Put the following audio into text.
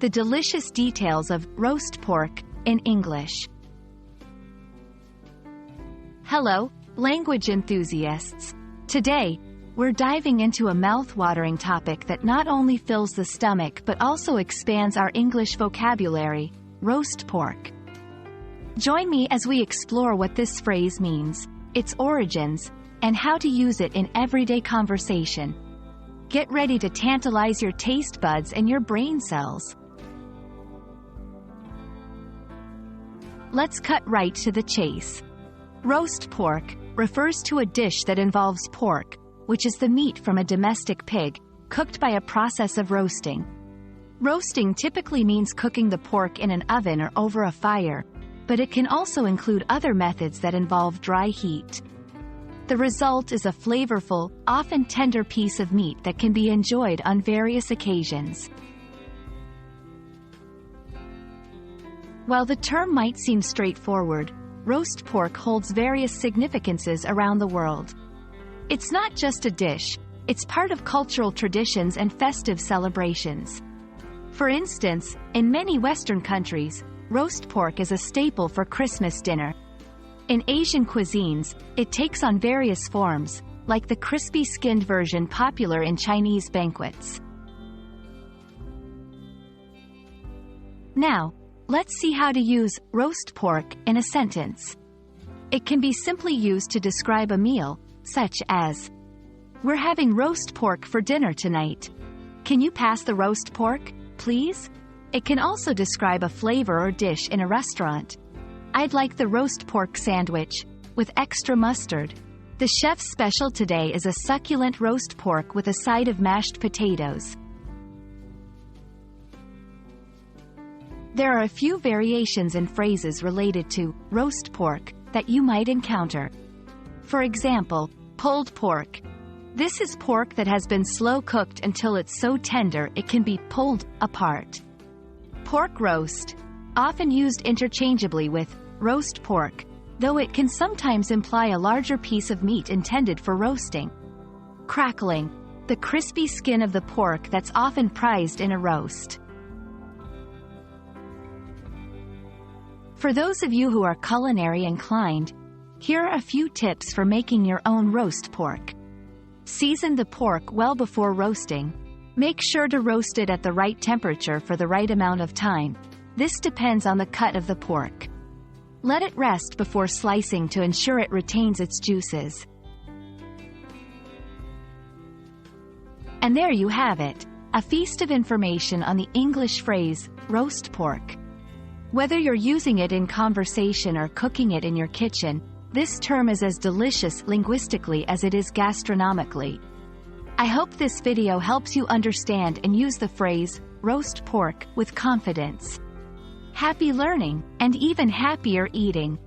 the delicious details of roast pork in English. Hello, language enthusiasts. Today, we're diving into a mouth-watering topic that not only fills the stomach but also expands our English vocabulary: roast pork. Join me as we explore what this phrase means, its origins, and how to use it in everyday conversation. Get ready to tantalize your taste buds and your brain cells. Let's cut right to the chase. Roast pork refers to a dish that involves pork, which is the meat from a domestic pig, cooked by a process of roasting. Roasting typically means cooking the pork in an oven or over a fire, but it can also include other methods that involve dry heat. The result is a flavorful, often tender piece of meat that can be enjoyed on various occasions. While the term might seem straightforward, roast pork holds various significances around the world. It's not just a dish, it's part of cultural traditions and festive celebrations. For instance, in many Western countries, roast pork is a staple for Christmas dinner. In Asian cuisines, it takes on various forms, like the crispy-skinned version popular in Chinese banquets. Now, let's see how to use roast pork in a sentence. It can be simply used to describe a meal, such as, "We're having roast pork for dinner tonight. Can you pass the roast pork, please?" It can also describe a flavor or dish in a restaurant. "I'd like the roast pork sandwich, with extra mustard. The chef's special today is a succulent roast pork with a side of mashed potatoes." There are a few variations in phrases related to roast pork that you might encounter. For example, pulled pork. This is pork that has been slow cooked until it's so tender it can be pulled apart. Pork roast, often used interchangeably with roast pork, though it can sometimes imply a larger piece of meat intended for roasting. Crackling, the crispy skin of the pork that's often prized in a roast. For those of you who are culinary inclined, here are a few tips for making your own roast pork. Season the pork well before roasting. Make sure to roast it at the right temperature for the right amount of time. This depends on the cut of the pork. Let it rest before slicing to ensure it retains its juices. And there you have it, a feast of information on the English phrase, roast pork. Whether you're using it in conversation or cooking it in your kitchen, this term is as delicious linguistically as it is gastronomically. I hope this video helps you understand and use the phrase, roast pork, with confidence. Happy learning, and even happier eating!